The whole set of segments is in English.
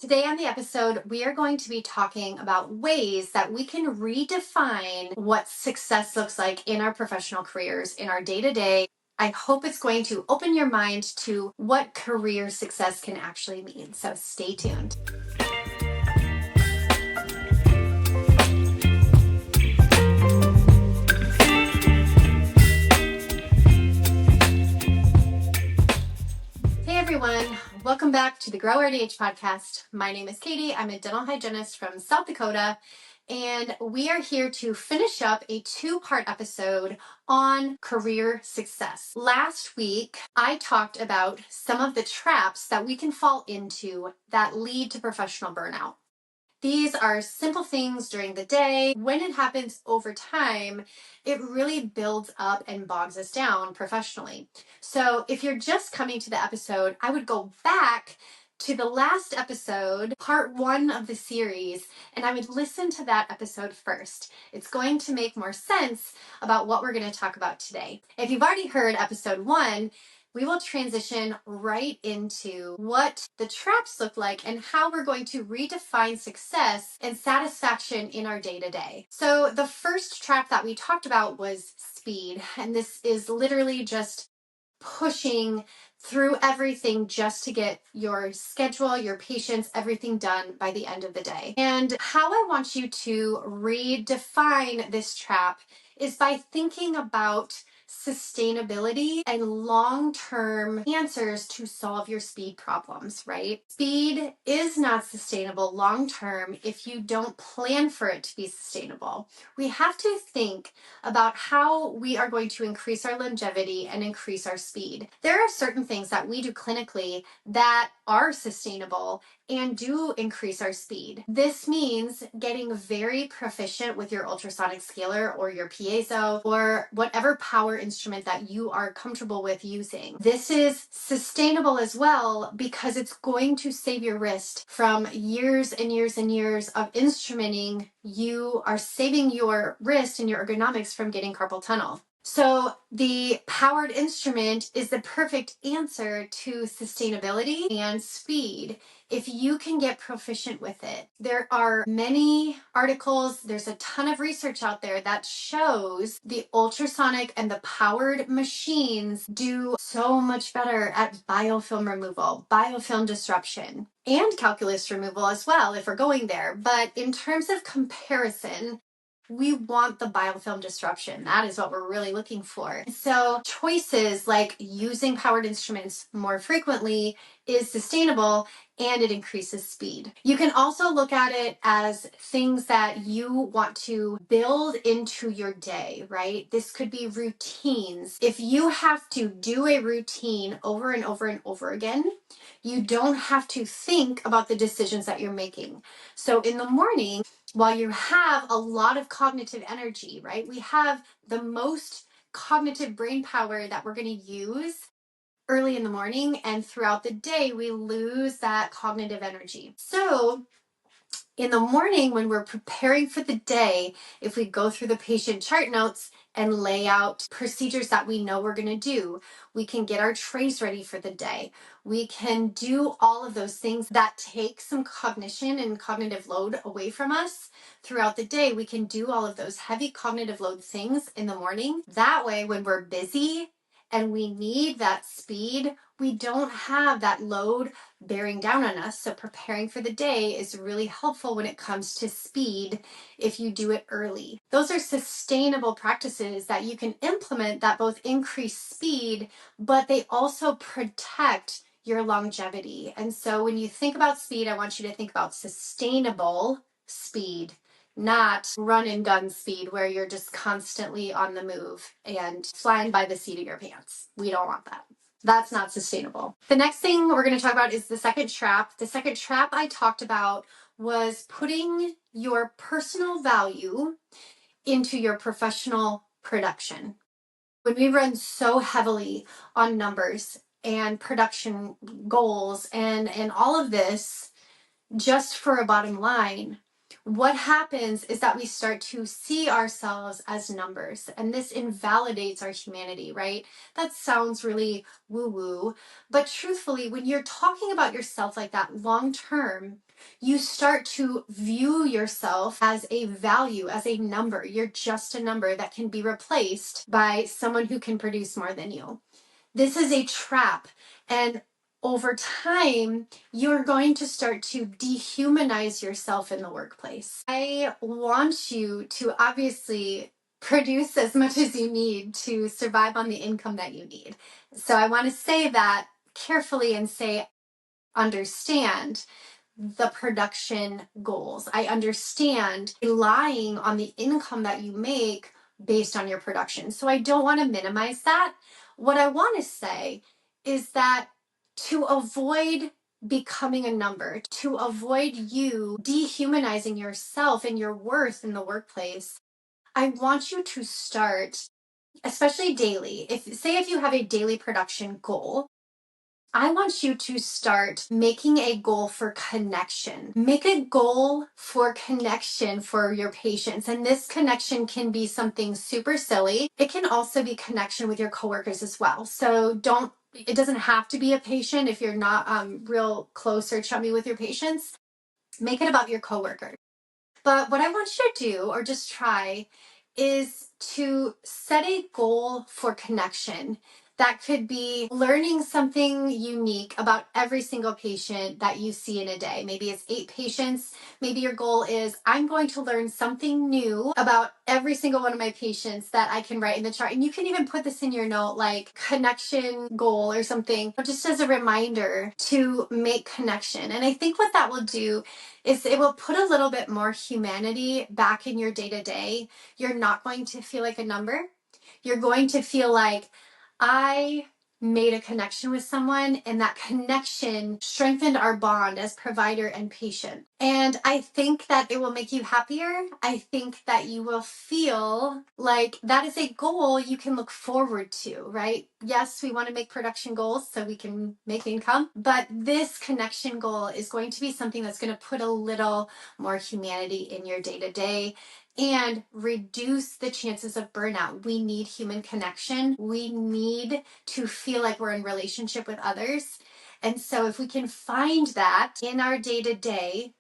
Today on the episode, we are going to be talking about ways that we can redefine what success looks like in our professional careers, in our day-to-day. I hope it's going to open your mind to what career success can actually mean. So stay tuned. Hey everyone, welcome back to the Grow RDH podcast. My name is Katie. I'm a dental hygienist from South Dakota, and we are here to finish up a two-part episode on career success. Last week, I talked about some of the traps that we can fall into that lead to professional burnout. These are simple things during the day. When it happens over time, it really builds up and bogs us down professionally. So if you're just coming to the episode, I would go back to the last episode, part 1 of the series, and I would listen to that episode first. It's going to make more sense about what we're going to talk about today. If you've already heard episode 1, we will transition right into what the traps look like and how we're going to redefine success and satisfaction in our day-to-day. So the first trap that we talked about was speed, and this is literally just pushing through everything just to get your schedule, your patients, everything done by the end of the day. And how I want you to redefine this trap is by thinking about sustainability and long-term answers to solve your speed problems, right? Speed is not sustainable long-term if you don't plan for it to be sustainable. We have to think about how we are going to increase our longevity and increase our speed. There are certain things that we do clinically that are sustainable and do increase our speed. This means getting very proficient with your ultrasonic scaler or your piezo or whatever power instrument that you are comfortable with using. This is sustainable as well because it's going to save your wrist from years and years and years of instrumenting. You are saving your wrist and your ergonomics from getting carpal tunnel. So the powered instrument is the perfect answer to sustainability and speed if you can get proficient with it. There are many articles, there's a ton of research out there that shows the ultrasonic and the powered machines do so much better at biofilm removal, biofilm disruption, and calculus removal as well if we're going there. But in terms of comparison, we want the biofilm disruption. That is what we're really looking for. So choices like using powered instruments more frequently is sustainable and it increases speed. You can also look at it as things that you want to build into your day, right? This could be routines. If you have to do a routine over and over and over again, you don't have to think about the decisions that you're making. So in the morning, while you have a lot of cognitive energy, right? We have the most cognitive brain power that we're going to use early in the morning, and throughout the day, we lose that cognitive energy. So in the morning, when we're preparing for the day, if we go through the patient chart notes and lay out procedures that we know we're going to do, we can get our trays ready for the day. We can do all of those things that take some cognition and cognitive load away from us throughout the day. We can do all of those heavy cognitive load things in the morning. That way, when we're busy and we need that speed, we don't have that load bearing down on us. So preparing for the day is really helpful when it comes to speed if you do it early. Those are sustainable practices that you can implement that both increase speed, but they also protect your longevity. And so when you think about speed, I want you to think about sustainable speed, not run and gun speed where you're just constantly on the move and flying by the seat of your pants. We don't want that. That's not sustainable. The next thing we're going to talk about is the second trap. The second trap I talked about was putting your personal value into your professional production. When we run so heavily on numbers and production goals and all of this just for a bottom line, what happens is that we start to see ourselves as numbers, and this invalidates our humanity, right? That sounds really woo-woo, but truthfully, when you're talking about yourself like that long term, you start to view yourself as a value, as a number. You're just a number that can be replaced by someone who can produce more than you. This is a trap. And over time, you're going to start to dehumanize yourself in the workplace. I want you to obviously produce as much as you need to survive on the income that you need. So I want to say that carefully and say, understand the production goals. I understand relying on the income that you make based on your production. So I don't want to minimize that. What I want to say is that to avoid becoming a number, to avoid you dehumanizing yourself and your worth in the workplace, I want you to start, especially daily. If you have a daily production goal, I want you to start making a goal for connection. Make a goal for connection for your patients. And this connection can be something super silly. It can also be connection with your coworkers as well. So it doesn't have to be a patient if you're not real close or chummy with your patients. Make it about your coworkers. But what I want you to do, or just try, is to set a goal for connection. That could be learning something unique about every single patient that you see in a day. Maybe it's 8 patients. Maybe your goal is, I'm going to learn something new about every single one of my patients that I can write in the chart. And you can even put this in your note, like connection goal or something, just as a reminder to make connection. And I think what that will do is it will put a little bit more humanity back in your day-to-day. You're not going to feel like a number. You're going to feel like, I made a connection with someone, and that connection strengthened our bond as provider and patient. And I think that it will make you happier. I think that you will feel like that is a goal you can look forward to, right? Yes, we want to make production goals so we can make income, but this connection goal is going to be something that's going to put a little more humanity in your day-to-day and reduce the chances of burnout. We need human connection. We need to feel like we're in relationship with others. And so if we can find that in our day-to-day,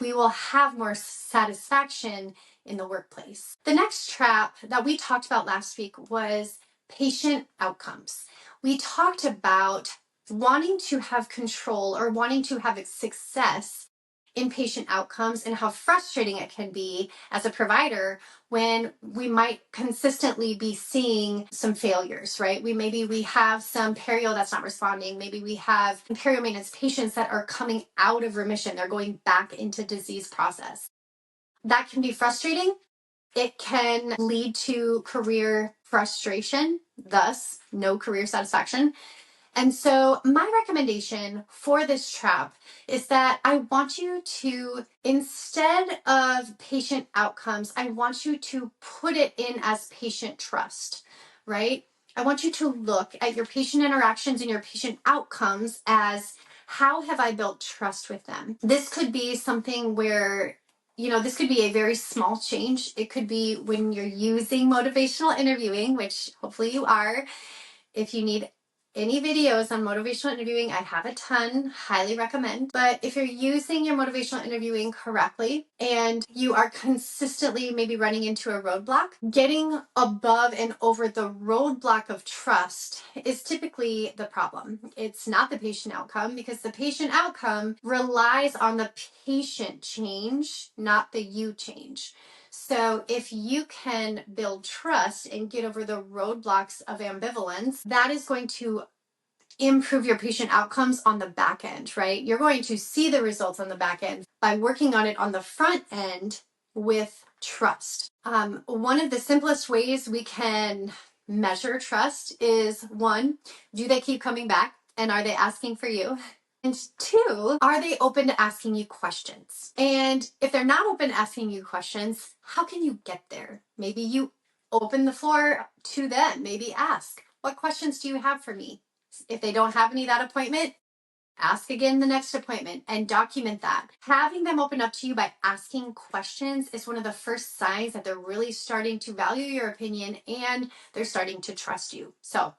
we will have more satisfaction in the workplace. The next trap that we talked about last week was patient outcomes. We talked about wanting to have control or wanting to have success in patient outcomes and how frustrating it can be as a provider when we might consistently be seeing some failures, right? Maybe we have some perio that's not responding. Maybe we have perio maintenance patients that are coming out of remission. They're going back into disease process. That can be frustrating. It can lead to career frustration, thus no career satisfaction. And so my recommendation for this trap is that I want you to, instead of patient outcomes, I want you to put it in as patient trust, right? I want you to look at your patient interactions and your patient outcomes as, how have I built trust with them? This could be something where, this could be a very small change. It could be when you're using motivational interviewing, which hopefully you are. If you need any videos on motivational interviewing, I have a ton, highly recommend. But if you're using your motivational interviewing correctly and you are consistently maybe running into a roadblock, getting above and over the roadblock of trust is typically the problem. It's not the patient outcome, because the patient outcome relies on the patient change, not the you change. So if you can build trust and get over the roadblocks of ambivalence, that is going to improve your patient outcomes on the back end, right? You're going to see the results on the back end by working on it on the front end with trust. One of the simplest ways we can measure trust is, 1, do they keep coming back? And are they asking for you? And 2, are they open to asking you questions? And if they're not open to asking you questions, how can you get there? Maybe you open the floor to them. Maybe ask, what questions do you have for me? If they don't have any that appointment, Ask again the next appointment and document that. Having them open up to you by asking questions is one of the first signs that they're really starting to value your opinion and they're starting to trust you. So,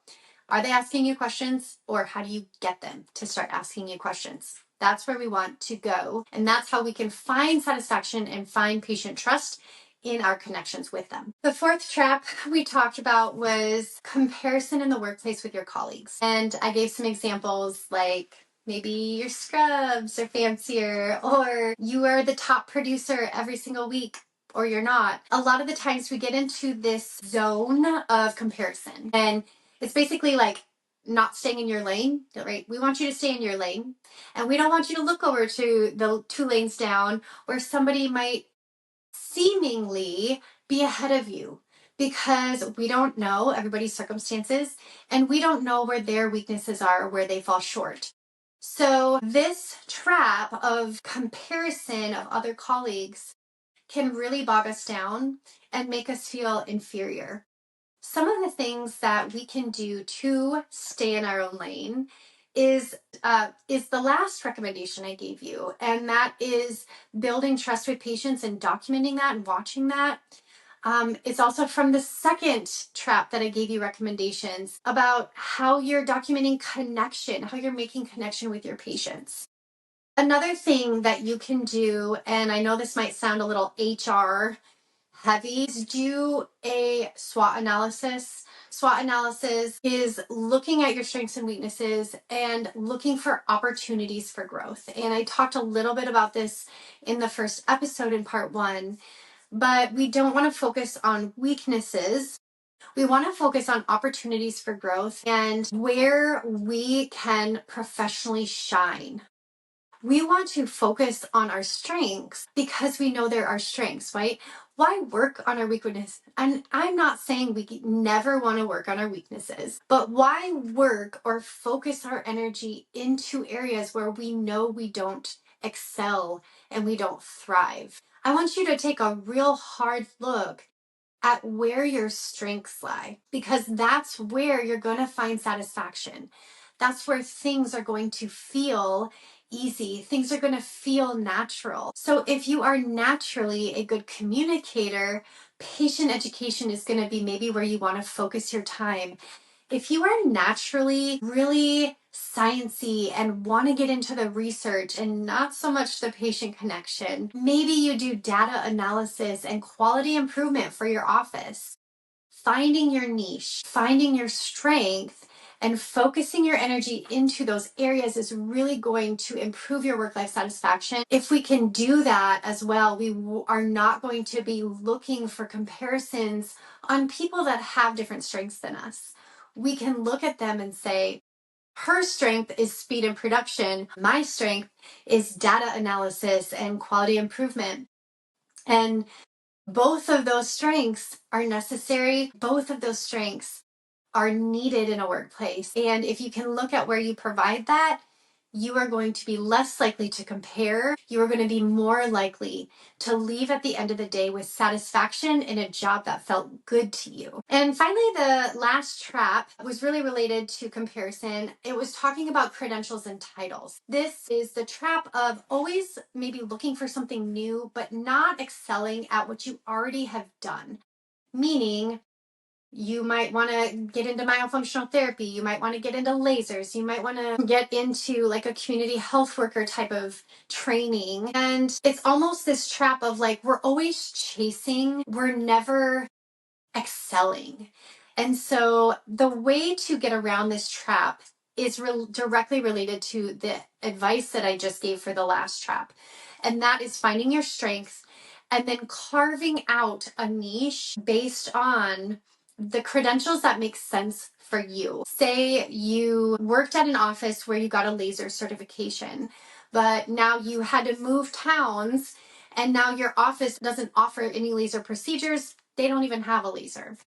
are they asking you questions, or how do you get them to start asking you questions? That's where we want to go. And that's how we can find satisfaction and find patient trust in our connections with them. The fourth trap we talked about was comparison in the workplace with your colleagues. And I gave some examples like maybe your scrubs are fancier, or you are the top producer every single week, or you're not. A lot of the times we get into this zone of comparison, and it's basically like not staying in your lane, right? We want you to stay in your lane, and we don't want you to look over to the 2 lanes down where somebody might seemingly be ahead of you, because we don't know everybody's circumstances and we don't know where their weaknesses are or where they fall short. So this trap of comparison of other colleagues can really bog us down and make us feel inferior. Some of the things that we can do to stay in our own lane is the last recommendation I gave you, and that is building trust with patients and documenting that and watching that. It's also from the second trap that I gave you recommendations about how you're documenting connection, how you're making connection with your patients. Another thing that you can do, and I know this might sound a little HR heavy, is do a SWOT analysis. SWOT analysis is looking at your strengths and weaknesses and looking for opportunities for growth. And I talked a little bit about this in the first episode in part 1, but we don't want to focus on weaknesses. We want to focus on opportunities for growth and where we can professionally shine. We want to focus on our strengths because we know there are strengths, right? Why work on our weakness? And I'm not saying we never want to work on our weaknesses, but why work or focus our energy into areas where we know we don't excel and we don't thrive? I want you to take a real hard look at where your strengths lie, because that's where you're going to find satisfaction. That's where things are going to feel easy. Things are going to feel natural. So if you are naturally a good communicator, patient education is going to be maybe where you want to focus your time. If you are naturally really sciencey and want to get into the research and not so much the patient connection, maybe you do data analysis and quality improvement for your office. Finding your niche, finding your strength, and focusing your energy into those areas is really going to improve your work-life satisfaction. If we can do that as well, we are not going to be looking for comparisons on people that have different strengths than us. We can look at them and say, her strength is speed and production. My strength is data analysis and quality improvement. And both of those strengths are necessary. Both of those strengths are needed in a workplace. And if you can look at where you provide that, you are going to be less likely to compare. You are going to be more likely to leave at the end of the day with satisfaction in a job that felt good to you. And finally, the last trap was really related to comparison. It was talking about credentials and titles. This is the trap of always maybe looking for something new, but not excelling at what you already have done. Meaning, you might want to get into myofunctional therapy. You might want to get into lasers. You might want to get into like a community health worker type of training. And it's almost this trap of like, we're always chasing, we're never excelling. And so the way to get around this trap is directly related to the advice that I just gave for the last trap. And that is finding your strengths and then carving out a niche based on the credentials that make sense for you. Say you worked at an office where you got a laser certification, but now you had to move towns and now your office doesn't offer any laser procedures. They don't even have a laser.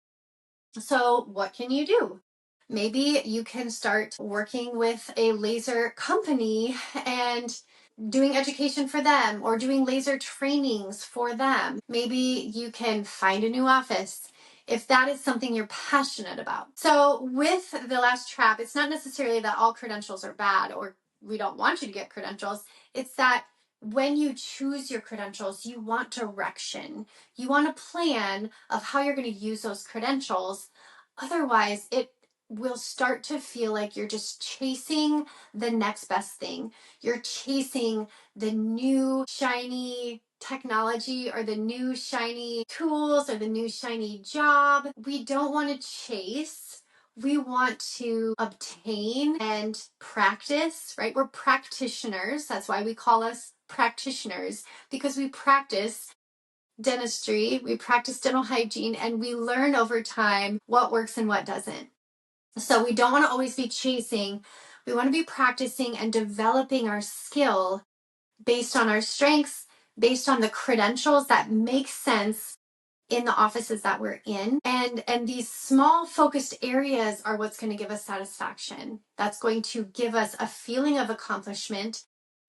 So what can you do? Maybe you can start working with a laser company and doing education for them or doing laser trainings for them. Maybe you can find a new office if that is something you're passionate about. So with the last trap, it's not necessarily that all credentials are bad or we don't want you to get credentials. It's that when you choose your credentials, you want direction. You want a plan of how you're going to use those credentials. Otherwise, it will start to feel like you're just chasing the next best thing. You're chasing the new shiny technology or the new shiny tools or the new shiny job. We don't want to chase. We want to obtain and practice, right? We're practitioners. That's why we call us practitioners, because we practice dentistry, we practice dental hygiene, and we learn over time what works and what doesn't. So we don't want to always be chasing. We want to be practicing and developing our skill based on our strengths, based on the credentials that make sense in the offices that we're in. And these small focused areas are what's going to give us satisfaction. That's going to give us a feeling of accomplishment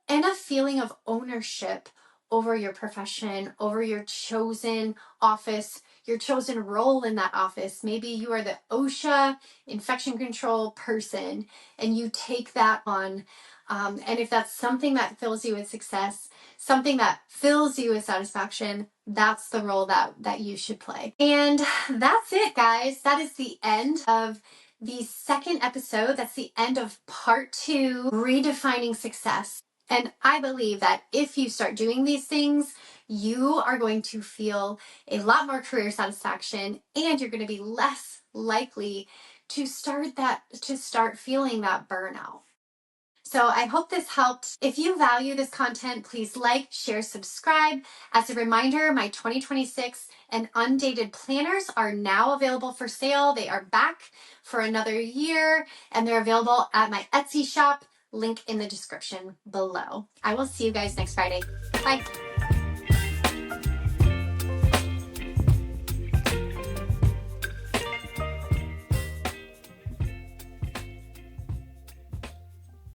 and a feeling of ownership over your profession, over your chosen office, your chosen role in that office. Maybe you are the OSHA infection control person and you take that on. And if that's something that fills you with success, something that fills you with satisfaction, that's the role that you should play. And that's it, guys. That is the end of the second episode. That's the end of part 2, redefining success. And I believe that if you start doing these things, you are going to feel a lot more career satisfaction, and you're going to be less likely to start feeling that burnout. So I hope this helped. If you value this content, please like, share, subscribe. As a reminder, my 2026 and Undated planners are now available for sale. They are back for another year, and they're available at my Etsy shop. Link in the description below. I will see you guys next Friday. Bye.